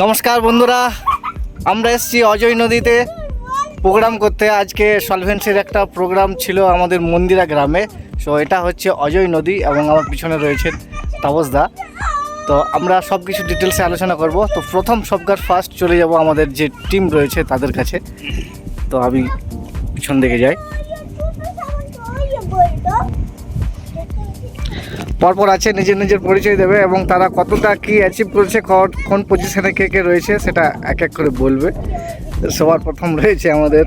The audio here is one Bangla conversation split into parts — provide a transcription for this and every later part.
নমস্কার বন্ধুরা, আমরা এসেছি অজয় নদীতে প্রোগ্রাম করতে। আজকে সলভেন্সির একটা প্রোগ্রাম ছিল আমাদের মন্দিরা গ্রামে। সো এটা হচ্ছে অজয় নদী এবং আমার পিছনে রয়েছে তাপসদা। তো আমরা সব কিছু ডিটেলসে আলোচনা করব। তো প্রথম সবকার ফার্স্ট চলে যাব আমাদের যে টিম রয়েছে তাদের কাছে। তো আমি পিছন দিকে যাই। পরপর আছে নিজের নিজের পরিচয় দেবে এবং তারা কতটা কি অ্যাচিভ করেছে, কোন পজিশনে কে কে রয়েছে সেটা এক এক করে বলবে। সবার প্রথম রয়েছে আমাদের,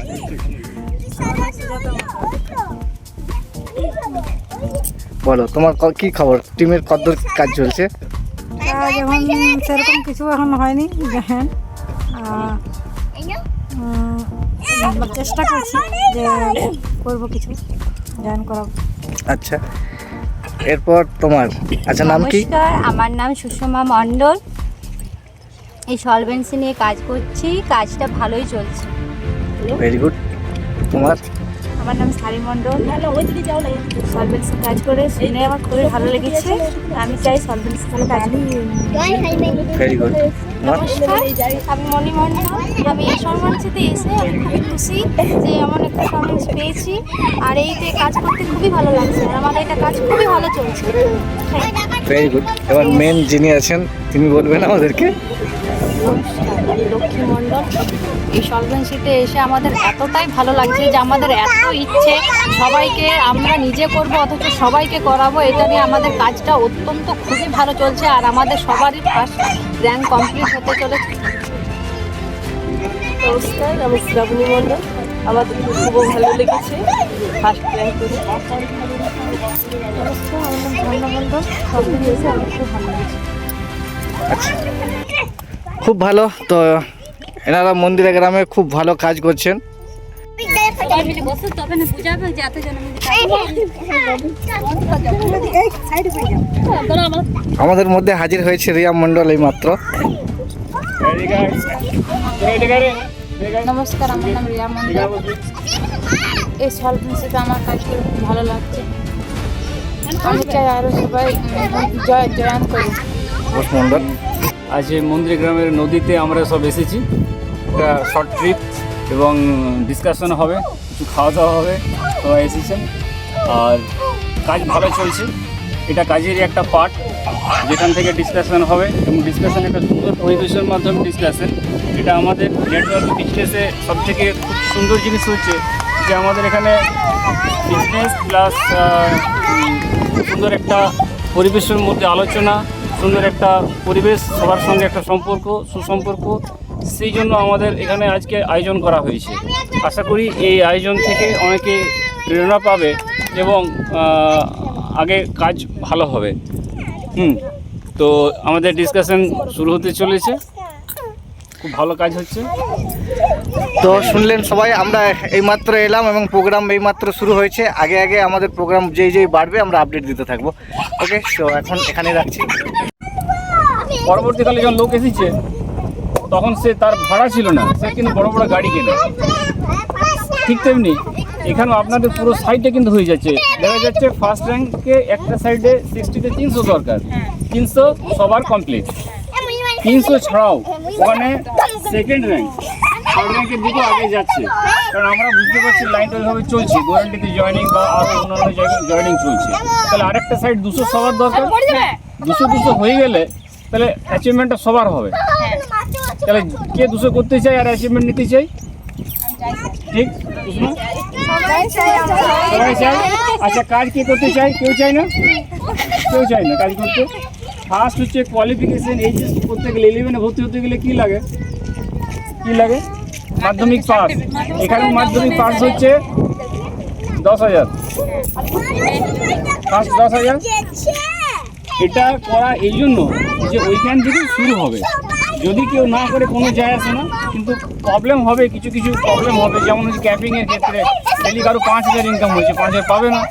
বলো তোমার কি খবর, টিমের কত কাজ চলছে? এখন সেরকম কিছু এখন হয়নি, দেখেন চেষ্টা করছি যে করবো কিছু জয়েন করাবো। আচ্ছা, এরপর তোমার নাম কি? নমস্কার, আমার নাম সুষমা মণ্ডল। এই সলভেন্সি নিয়ে কাজ করছি, কাজটা ভালোই চলছে। Very good. তোমার? আমার নাম সারি মণ্ডল। সলভেন্সি কাজ করে শুনে আমার খুবই ভালো লেগেছে। আমি চাই সলভেন্সি কাজ করি। Very good. নমস্কার, আমি মণি মণ্ডল। আমি এই সলভেন্সিতে এসে আমি খুবই খুশি যে এমন একটা সলভেন্সি পেয়েছি, আর এইতে কাজ করতে খুবই ভালো লাগছে, আর আমাদের এটা কাজ খুবই ভালো চলছে। Very good. এবার মেন যিনি আছেন তিনি বলবেন আমাদেরকে। নমস্কার, আমি লক্ষ্মী মণ্ডল। এই সলভেন্সিতে এসে আমাদের এতটাই ভালো লাগছে যে আমাদের এত ইচ্ছে সবাইকে আমরা নিজে করব অথচ সবাইকে করাবো, এটা নিয়ে আমাদের কাজটা অত্যন্ত খুবই ভালো চলছে, আর আমাদের সবারই ফার্স্ট র্যাঙ্ক কমপ্লিট হতে চলেছে। নমস্কার, আমি শ্রাবণী মণ্ডল। আমাদের খুব ভালো লেগেছে ফার্স্ট র্যাঙ্ক করে। নমস্কার, আমার নাম ঝর্ণা মণ্ডল। সলভেন্সি এসে আমার খুব ভালো লেগেছে। আচ্ছা, খুব ভালো। তো এনারা মন্দিরা গ্রামে খুব ভালো কাজ করছেন। আমাদের মধ্যে হাজির হয়েছে রিয়া মণ্ডল এই মাত্র। নমস্কার, আমার নাম রিয়া মণ্ডল। এই সলভেন্সিতে আমার কাজ করে খুব ভালো লাগছে। আমি চাই আরও সবাই জয়েন করুন। মণ্ডল, আজ এই মন্দির গ্রামের নদীতে আমরা সব এসেছি। একটা শর্ট ট্রিপ এবং ডিসকাশন হবে, কিছু খাওয়া দাওয়া হবে, সবাই এসেছেন। আর কাজ ভালো চলছে, এটা কাজেরই একটা পার্ট যেখান থেকে ডিসকাশন হবে এবং ডিসকাশন একটা সুন্দর পরিবেশের মাধ্যমে ডিসকাশন। এটা আমাদের নেটওয়ার্ক বিজনেসে সবথেকে খুব সুন্দর জিনিস হচ্ছে যে আমাদের এখানে বিজনেস প্লাস সুন্দর একটা পরিবেশের মধ্যে আলোচনা, সুন্দর একটা পরিবেশ, সবার সঙ্গে একটা সম্পর্ক, সুসম্পর্ক, সেই জন্য আমাদের এখানে আজকে আয়োজন করা হয়েছে। আশা করি এই আয়োজন থেকে অনেকে প্রেরণা পাবে এবং আগে কাজ ভালো হবে। তো আমাদের ডিসকাশন শুরু হতে চলেছে, খুব ভালো কাজ হচ্ছে। তো শুনলেন সবাই, আমরা এইমাত্র এলাম এবং প্রোগ্রাম এইমাত্র শুরু হয়েছে। আগে আগে আমাদের প্রোগ্রাম যেই বাড়বে আমরা আপডেট দিতে থাকবো। ওকে, তো এখন এখানে রাখছি। পরবর্তীকালে যখন লোক এসেছে তখন সে তার ভাড়া ছিল না, সে কিন্তু বড় বড় গাড়ি কেনে। ঠিক তেমনি এখানেও আপনাদের পুরো সাইডে কিন্তু হয়ে যাচ্ছে, দেখা যাচ্ছে ফার্স্ট র্যাঙ্কে একটা সাইডে 60-তে 300 দরকার, 300 সবার কমপ্লিট। 300 ছাড়াও ওখানে সেকেন্ড র্যাঙ্ক, থার্ড র্যাঙ্কের দিকেও আগে যাচ্ছে, কারণ আমরা বুঝতে পারছি লাইনটা ওইভাবে চলছে, গোয়ারেন্টিতে জয়েনিং বা আরও অন্যান্য জায়গায় জয়েনিং চলছে। তাহলে আরেকটা সাইড 200 সবার দরকার। 200 হয়ে গেলে তাহলে অ্যাচিভমেন্টটা সবার হবে। তাহলে কে 200 করতে চাই আর অ্যাচিভমেন্ট নিতে চাই? ঠিক, সবাই চাই। আচ্ছা, কাজ কে করতে চাই? কেউ চাই না, কেউ চাই না কাজ করতে। ফার্স্ট হচ্ছে কোয়ালিফিকেশন। এইচএস করতে গেলে, 11-এ ভর্তি হতে গেলে কী লাগে? মাধ্যমিক পাস। এখানে মাধ্যমিক পাস হচ্ছে 10,000, ফার্স্ট 10,000। এটা করা এই জন্য যে ওইখান থেকে শুরু হবে। যদি কেউ না করে কোনো যায় আসে না, কিন্তু প্রবলেম হবে, কিছু প্রবলেম হবে। যেমন হচ্ছে ক্যাপিংয়ের ক্ষেত্রে ডেলি কারো 5,000 ইনকাম হয়েছে, 5,000 পাবে না।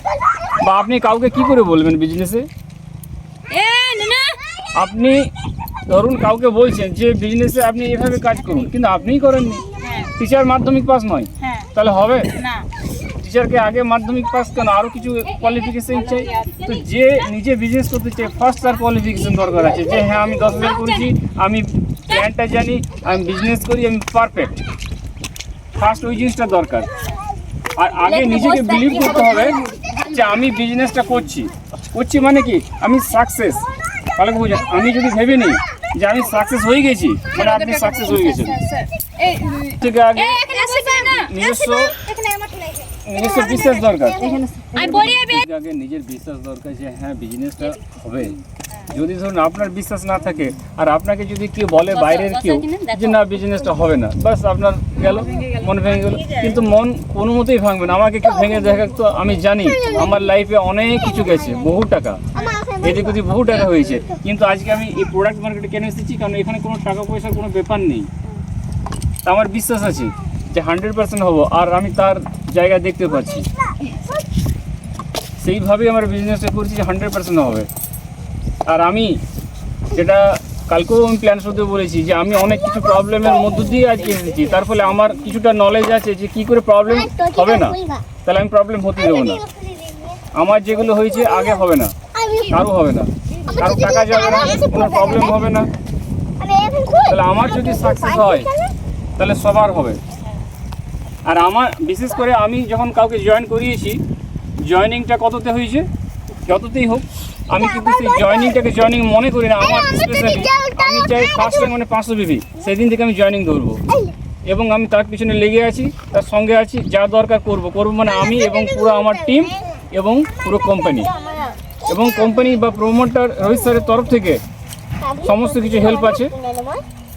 বা আপনি কাউকে কি করে বলবেন বিজনেসে? আপনি ধরুন কাউকে বলছেন যে বিজনেসে আপনি এভাবে কাজ করুন, কিন্তু আপনিই করেননি। টিচার মাধ্যমিক পাস নয়, তাহলে হবে না। টিচারকে আগে মাধ্যমিক পাস কেন, আরও কিছু কোয়ালিফিকেশন চাই। তো যে নিজে বিজনেস করতে চাই ফার্স্ট তার কোয়ালিফিকেশন দরকার আছে, যে হ্যাঁ আমি 10,000 করেছি, আমি প্ল্যানটা জানি, আমি বিজনেস করি, আমি পারফেক্ট। ফার্স্ট ওই জিনিসটা দরকার। আর আগে নিজেকে বিলিভ করতে হবে যে আমি বিজনেসটা করছি মানে কি আমি সাকসেস। তাহলে বুঝেন, আমি যদি ভেবে নিই যে আমি সাকসেস হয়ে গেছি, মানে আপনি সাকসেস হয়ে গেছেন। থেকে আগে নিজস্ব বিশ্বাস দরকার, আগে নিজের বিশ্বাস দরকার যে হ্যাঁ বিজনেসটা হবে। যদি ধরুন আপনার বিশ্বাস না থাকে আর আপনাকে যদি কেউ বলে বাইরের কেউ যে না বিজনেসটা হবে না, বাস আপনার গেল, মন ভেঙে গেল। কিন্তু মন কোনো মতেই ভাঙবে না। আমাকে একটু ভেঙে দেখা, তো আমি জানি আমার লাইফে অনেক কিছু গেছে, বহু টাকা এদিক ওদিক বহু টাকা হয়েছে, কিন্তু আজকে আমি এই প্রোডাক্ট মার্কেটে কেন এসেছি? কারণ এখানে কোনো টাকা পয়সার কোনো ব্যাপার নেই। আমার বিশ্বাস আছে যে 100% হবো, আর আমি তার জায়গা দেখতে পাচ্ছি। সেইভাবেই আমার বিজনেসটা করছি যে 100% হবে। আর আমি যেটা কালকেও আমি প্ল্যান শুরুতে বলেছি যে আমি অনেক কিছু প্রবলেমের মধ্য দিয়ে আজকে এসেছি, তার ফলে আমার কিছুটা নলেজ আছে যে কী করে প্রবলেম হবে না, তাহলে আমি প্রবলেম হতে দেবো না। আমার যেগুলো হয়েছে আগে হবে না, কারো হবে না, কারো টাকা যাবে না, কোনো প্রবলেম হবে না। তাহলে আমার যদি সাকসেস হয় তাহলে সবার হবে। আর আমার বিশেষ করে আমি যখন কাউকে জয়েন করিয়েছি, জয়েনিংটা কততে হয়েছে, যততেই হোক, আমি কিন্তু সেই জয়েনিংটাকে জয়েনিং মনে করি না। আমার স্পেশালি আমি চাই ফার্স্ট টাইম মানে 500 বিবি, সেদিন থেকে আমি জয়েনিং ধরবো এবং আমি তার পিছনে লেগে আছি, তার সঙ্গে আছি, যা দরকার করব মানে আমি এবং পুরো আমার টিম এবং পুরো কোম্পানি। এবং কোম্পানি বা প্রমোটার রোহিত স্যারের তরফ থেকে সমস্ত কিছু হেল্প আছে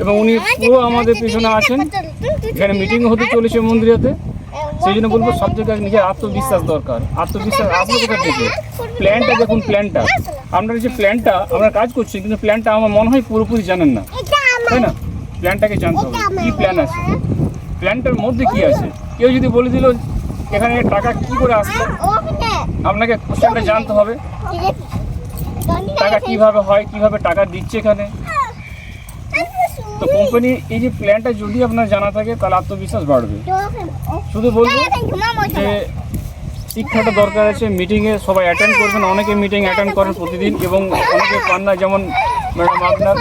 এবং উনি পুরো আমাদের পিছনে আছেন। এখানে মিটিং হতে চলেছে মন্দিরেতে, সেই জন্য বলবো সব জায়গায় নিজের আত্মবিশ্বাস দরকার। আত্মবিশ্বাস আসবে কোথা থেকে? প্ল্যানটা দেখুন, প্ল্যানটা আপনার যে প্ল্যানটা আমরা কাজ করছি, কিন্তু প্ল্যানটা আমার মনে হয় পুরোপুরি জানেন না, তাই না? প্ল্যানটাকে জানতে হবে কী প্ল্যান আছে, প্ল্যানটার মধ্যে কী আছে। কেউ যদি বলে দিল এখানে টাকা কী করে আসবে, আপনাকে কোশ্চেনটা জানতে হবে, টাকা কীভাবে হয়, কীভাবে টাকা দিচ্ছে এখানে। তো কোম্পানি এই যে প্ল্যানটা যদি আপনার জানা থাকে তাহলে আত্মবিশ্বাস বাড়বে। শুধু বলবো যে শিক্ষাটা দরকার আছে, মিটিংয়ে সবাই অ্যাটেন্ড করবেন। অনেকে মিটিং অ্যাটেন্ড করেন প্রতিদিন এবং অনেকে পান না, যেমন ম্যাডাম আপনার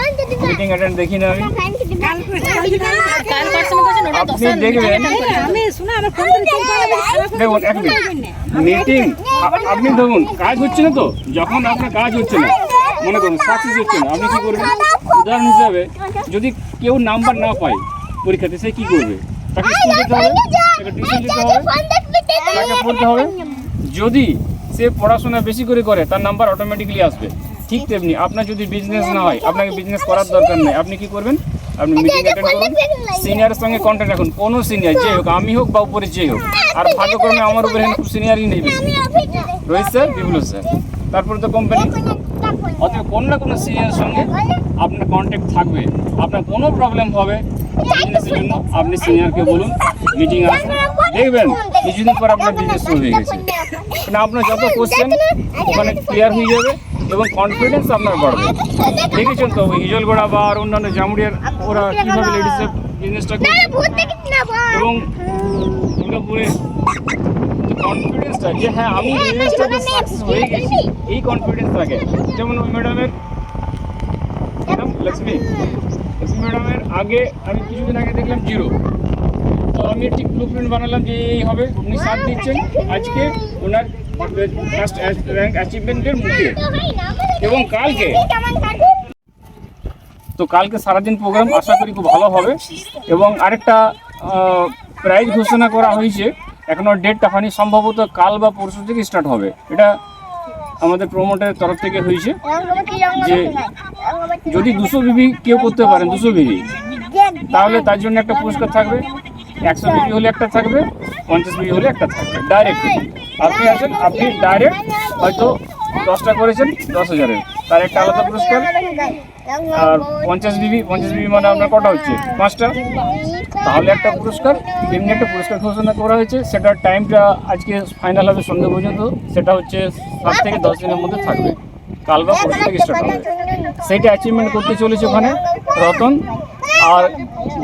মিটিং অ্যাটেন্ড দেখি না আমি। আপনি দেখবেন, দেখুন এক মিনিট, মিটিং আপনি ধরুন কাজ হচ্ছে না, তো যখন আপনার কাজ হচ্ছে না, মনে করুন সাকসেস হচ্ছে না, আপনি কী করবেন? উদাহরণ হিসাবে যদি কেউ নাম্বার না পায় পরীক্ষাতে, সে কী করবে? তাকে স্কুল যেতে হবে, তাকে টিউশন যেতে হবে, তাকে পড়তে হবে। যদি সে পড়াশোনা বেশি করে তার নাম্বার অটোমেটিক্যালি আসবে। ঠিক তেমনি আপনার যদি বিজনেস না হয়, আপনাকে বিজনেস করার দরকার নেই, আপনি কি করবেন? আপনি মিটিং অ্যাটেন্ড করুন, সিনিয়রের সঙ্গে কন্ট্যাক্ট রাখুন, কোনো সিনিয়র যে হোক, আমি হোক বা উপরে যে হোক। আর ভাগ্যক্রমে আমার উপরে খুব সিনিয়রই নেই বেশি, রোহিত স্যার, বিপ্লব স্যার, তারপরে তো কোম্পানি। অতএব কোনো না কোনো সিনিয়রের সঙ্গে আপনার কন্ট্যাক্ট থাকবে। আপনার কোনো প্রবলেম হবে বিজনেসের জন্য, আপনি সিনিয়রকে বলুন, মিটিং আসুন, দেখবেন কিছুদিন পর আপনার বিজনেস শুরু হয়ে গেছে। কারণ আপনার যত কোশ্চেন ওখানে ক্লিয়ার হয়ে যাবে এবং কনফিডেন্স আপনার বাড়বে। দেখেছেন তো হিজলগড়া বা আর অন্যান্য জামুড়িয়ার ওরা কীভাবে লেডিসের বিজনেসটা করছে এবং দুর্গাপুরে কনফিডেন্সটা যে হ্যাঁ আমি বিজনেসটাতে সাকসেস হয়ে গেছি, এই কনফিডেন্স থাকে। যেমন ওই ম্যাডামের লক্ষ্মী ম্যাডামের আগে আমি কিছুদিন আগে দেখলাম 0, তো আমি ঠিক ব্লু প্রিন্ট বানালাম যে এই হবে, উনি সাথ দিচ্ছেন আজকে ওনার ফার্স্ট র্যাঙ্ক অ্যাচিভমেন্টের মুখে। এবং কালকে সারাদিন প্রোগ্রাম আশা করি খুব ভালো হবে। এবং আরেকটা প্রাইজ ঘোষণা করা হয়েছে, এখনও ডেটটা হয়নি, সম্ভবত কাল বা পরশু থেকে স্টার্ট হবে। এটা আমাদের প্রমোটারের তরফ থেকে হয়েছে যে যদি 200 বিবি কেউ করতে পারেন, 200 বিবি, তাহলে তার জন্য একটা পুরস্কার থাকবে। 100 বিবি হলে একটা থাকবে, 50 বিবি হলে একটা থাকবে। ডাইরেক্ট আপনি আছেন, আপনি ডাইরেক্ট হয়তো 10টা করেছেন 10,000-এর, তার একটা আলাদা পুরস্কার। আর 50 বিবি মানে আপনার কটা হচ্ছে? 5টা, তাহলে একটা পুরস্কার। এমনি একটা পুরস্কার ঘোষণা করা হয়েছে, সেটার টাইমটা আজকে ফাইনাল হবে সন্ধ্যে পর্যন্ত। সেটা হচ্ছে 7 থেকে 10 দিনের মধ্যে থাকবে, কাল বা পরশু থেকে স্টার্ট হবে। সেইটা অ্যাচিভমেন্ট করতে চলেছে ওখানে রতন। আর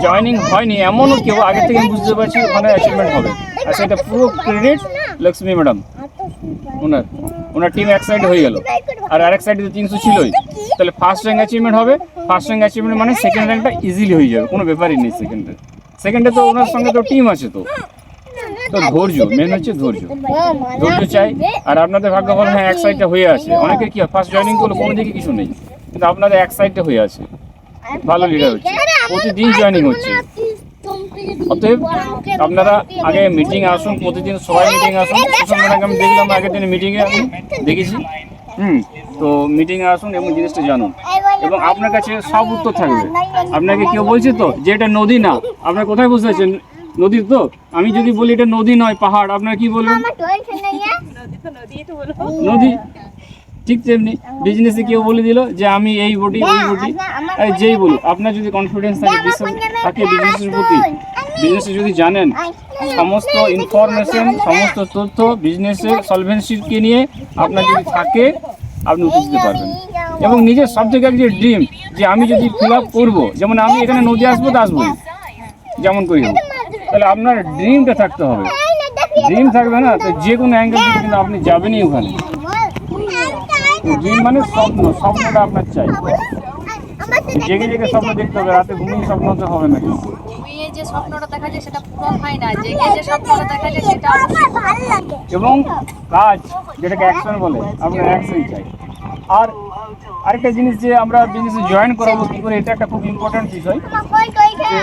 জয়েনিং হয়নি এমনও কেউ আগে থেকে আমি বুঝতে পারছি ওখানে অ্যাচিভমেন্ট হবে। আর সেটা পুরো ক্রেডিট লক্ষ্মী ম্যাডাম, ওনার টিম এক সাইডে হয়ে গেল, আর আরেক সাইডে 300 ছিলই। তাহলে ফার্স্ট র্যাঙ্ক অ্যাচিভমেন্ট হবে ফার্স্ট র্যাঙ্ক অ্যাচিভমেন্ট মানে সেকেন্ড র্যাঙ্কটা ইজিলি হয়ে যাবে, কোনো ব্যাপারই নেই। সেকেন্ডে তো ওনার সঙ্গে তো টিম আছে, তো ধৈর্য মেন হচ্ছে, ধৈর্য চাই। আর আপনাদের ভাগ্য ভালো, হ্যাঁ এক সাইডটা হয়ে আছে। অনেকের কি হয় ফার্স্ট জয়েনিং করলো কোনো দিকে কিছু নেই, কিন্তু আপনাদের এক সাইডটা হয়ে আছে, ভালো লিডার হচ্ছে, প্রতিদিন জয়েনিং হচ্ছে। অতএব আপনারা আগে মিটিং আসুন, প্রতিদিন সবাই মিটিং আসুন। সোশ্যাল মিডিয়াকে আমি দেখলাম আগের দিন মিটিংয়ে আমি দেখেছি, তো মিটিংয়ে আসুন এবং জিনিসটা জানুন, এবং আপনার কাছে সব উত্তর থাকবে। আপনাকে কেউ বলছে তো যে এটা নদী না, আপনার কোথায় বুঝতে পারছেন নদীর? তো আমি যদি বলি এটা নদী নয় পাহাড়, আপনারা কি বলবেন? নদী। ঠিক তেমনি বিজনেসে কেউ বলে দিল যে আমি এই বডি ওই বডি, যেই বলুক, আপনার যদি কনফিডেন্স থাকে, বিশ্বাস থাকে বিজনেসের প্রতি, বিজনেসে যদি জানেন সমস্ত ইনফরমেশন, সমস্ত তথ্য বিজনেসের সলভেন্সিকে নিয়ে আপনার যদি থাকে, আপনি উঠে দিতে পারবেন। এবং নিজের সব থেকে যে ড্রিম, যে আমি যদি ফিল আপ করবো, যেমন আমি এখানে নদী আসবো তো আসবো যেমন করি হোক, তাহলে আপনার ড্রিমটা থাকতে হবে। ড্রিম থাকবে না তো যে কোনো অ্যাঙ্গেল থেকে কিন্তু আপনি যাবেনই ওখানে। ড্রিম মানে স্বপ্ন, স্বপ্নটা আপনার চাই। জেগে জেগে স্বপ্ন দেখতে হবে, রাতে ঘুমিয়ে স্বপ্ন হতে হবে না। কিন্তু ঘুমিয়ে যে স্বপ্নটা দেখা যায় সেটা পূরণ হয় না, জেগে যে স্বপ্নটা দেখা যায় সেটা অবশ্যই ভালো লাগে। এবং কাজ, যেটাকে অ্যাকশন বলে, আপনার অ্যাকশন চাই। আর আরেকটা জিনিস যে আমরা বিজনেসে জয়েন করাবো কী করে, এটা একটা খুব ইম্পর্টেন্ট বিষয়। যে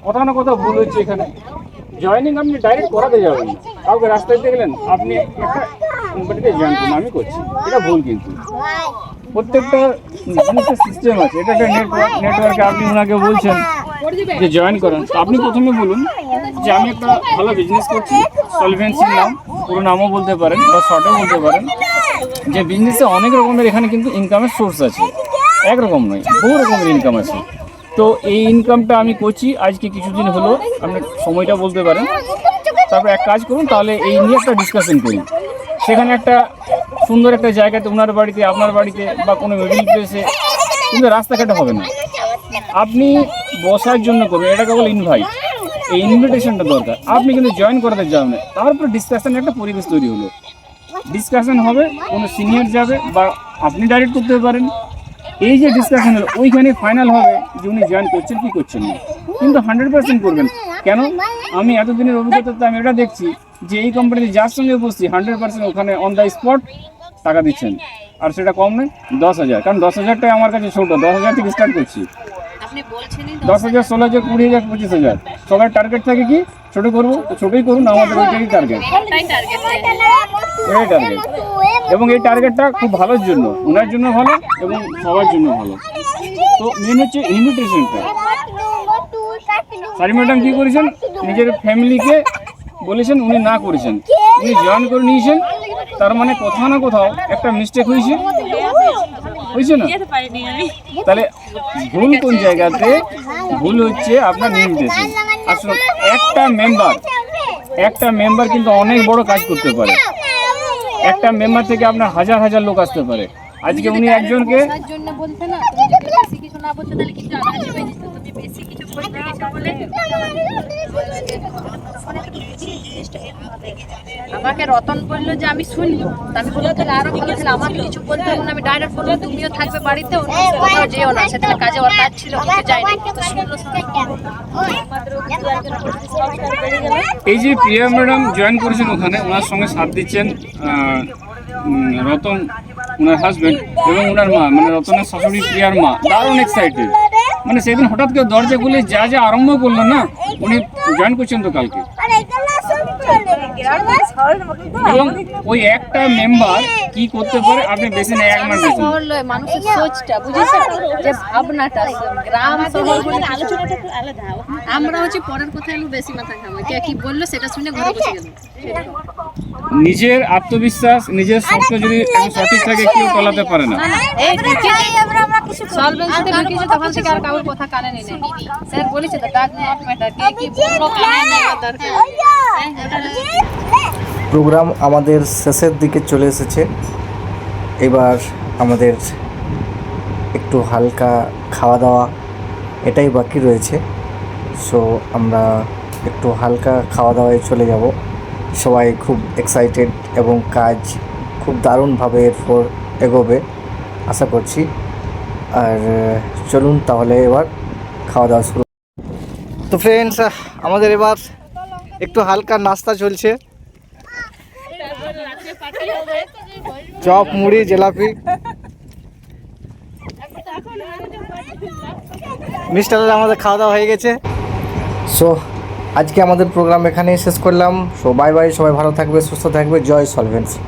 কোথাও না কোথাও ভুল হচ্ছে এখানে। জয়েনিং আপনি ডাইরেক্ট করাতে যাবেন না, কাউকে রাস্তায় দেখলেন আপনি একটা কোম্পানিতে জয়েন করুন আমি করছি, এটা ভুল। কিন্তু প্রত্যেকটা জিনিসের সিস্টেম আছে, এটা একটা নেটওয়ার্কে আপনি ওনাকে বলছেন যে জয়েন করেন, তো আপনি প্রথমে বলুন যে আমি একটা ভালো বিজনেস করছি, সলভেন্সির নাম, পুরো নামও বলতে পারেন বা শর্টও বলতে পারেন, যে বিজনেসে অনেক রকমের এখানে কিন্তু ইনকামের সোর্স আছে, একরকম নয়, বহু রকমের ইনকাম আছে। তো এই ইনকামটা আমি করছি আজকে কিছুদিন হলো, আপনি সময়টা বলতে পারেন। তারপর এক কাজ করুন, তাহলে এই নিয়ে একটা ডিসকাশন করি। সেখানে একটা সুন্দর একটা জায়গাতে, ওনার বাড়িতে, আপনার বাড়িতে, বা কোনো মিডিল প্লেসে, কিন্তু রাস্তাঘাটে হবে না, আপনি বসার জন্য করবেন। এটা কেবল ইনভাইট, এই ইনভিটেশনটা দরকার। আপনি কিন্তু জয়েন করাতে যাবেন না, তারপর ডিসকাশনের একটা পরিবেশ তৈরি হলো, ডিসকাশন হবে, কোনো সিনিয়র যাবে বা আপনি ডাইরেক্ট করতে পারেন। এই যে ডিসকাশন হলো, ওইখানে ফাইনাল হবে যে উনি জয়েন করছেন কি করছেন না। কিন্তু 100% করবেন। কেন? আমি এতদিনের অভিজ্ঞতাতে আমি এটা দেখছি যে এই কোম্পানিতে যার সঙ্গে বসছি 100% ওখানে অন দ্য স্পট টাকা দিচ্ছেন, আর সেটা কম নয়, 10,000। কারণ 10,000টাই আমার কাছে ছোটো, 10,000 থেকে স্টার্ট করছি। 10,000, 16,000, 20,000, 25,000, সবার টার্গেট থাকে কি ছোটো করবো, তো ছোটোই করুন, আমাদের ওইটাই টার্গেট, এটাই টার্গেট। এবং এই টার্গেটটা খুব ভালোর জন্য, ওনার জন্য ভালো এবং সবার জন্য ভালো। তো মেন হচ্ছে ইনভিটেশনটা। স্যার ম্যাডাম কী করেছেন, নিজের ফ্যামিলিকে বলেছেন, উনি না করেছেন, উনি জয়েন করে নিয়েছেন, তার মানে কোথাও না কোথাও একটা মিস্টেক হয়েছে না? তাহলে ভুল কোন জায়গাতে? ভুল হচ্ছে আপনার ইনভিটেশন। আসলে একটা মেম্বার কিন্তু অনেক বড় কাজ করতে পারে। একটা মেম্বার থেকে আপনার হাজার হাজার লোক আসতে পারে। আজকে উনি একজনকে জন্য বলতে না, তুমি যদি বেশি কিছু না বলতে তাহলে কিন্তু আধা যাবে, তুমি বেশি কিছু বলতে গেছো বলে আমাকে রতন বললো যে আমি শুনবো, আমি বললাম তাহলে আরো ভালো ছিল, আমাকে কিছু বলতে হবে না, আমি ডাইরেক্ট বলবো তুমিও থাকবে বাড়িতে, অন্য কোথাও যেও না। সেদিন কাজে ওর কাজ ছিল, যাইনি, তো শুনলো। এই যে প্রিয়া ম্যাডাম জয়েন করেছেন ওখানে, ওনার সঙ্গে সাথ দিচ্ছেন রতন, ওনার হাজব্যান্ড, এবং ওনার মা, মানে রতনের শাশুড়ি প্রিয়ার মা, দারুণ এক্সাইটেড। মানে সেদিন হঠাৎ করে দরজা খুলে যা যা আরম্ভ করলো না, উনি জয়েন করছেন তো কালকে। এবং ওই একটা মেম্বার কি করতে পারে আপনি বেশি না 1 মাস দেখুন। মানুষের সোচটা বুঝেছেন, যে ভাবনাটা, গ্রাম শহর বলে আলোচনাটা একটু আলাদা। আমরা হচ্ছে পরের কথা একটু বেশি মাথা ঘামাই, কে কি বললো সেটা শুনে ঘরে বসে গেল। নিজের আত্মবিশ্বাস, নিজের শক্ত যদি সঠিক থাকে, কেউ টলাতে পারে না। সলভেন্সিতে ঢুকেছে তখন থেকে আর কারোর কথা কানে নেই। স্যার বলেছে তো ডাক নট ম্যাটার, কে কি বললো কানে নেওয়া দরকার। প্রোগ্রাম আমাদের শেষের দিকে চলে এসেছে। এবার আমাদের একটু হালকা খাওয়া দাওয়া এটাই বাকি রয়েছে। সো আমরা একটু হালকা খাওয়া দাওয়ায় চলে যাব। সবাই খুব এক্সাইটেড এবং কাজ খুব দারুণভাবে এরপর এগোবে আশা করছি। আর চলুন তাহলে এবার খাওয়া দাওয়া শুরু। তো ফ্রেন্ডস, আমাদের এবার একটু হালকা নাস্তা চলছে, চপ মুড়ি জিলাপি। মিস্টারের আমাদের খাওয়া দাওয়া হয়ে গেছে। সো আজকে আমাদের প্রোগ্রাম এখানেই শেষ করলাম। সো বাই বাই, সবাই ভালো থাকবে, সুস্থ থাকবে। জয় সলভেন্সি।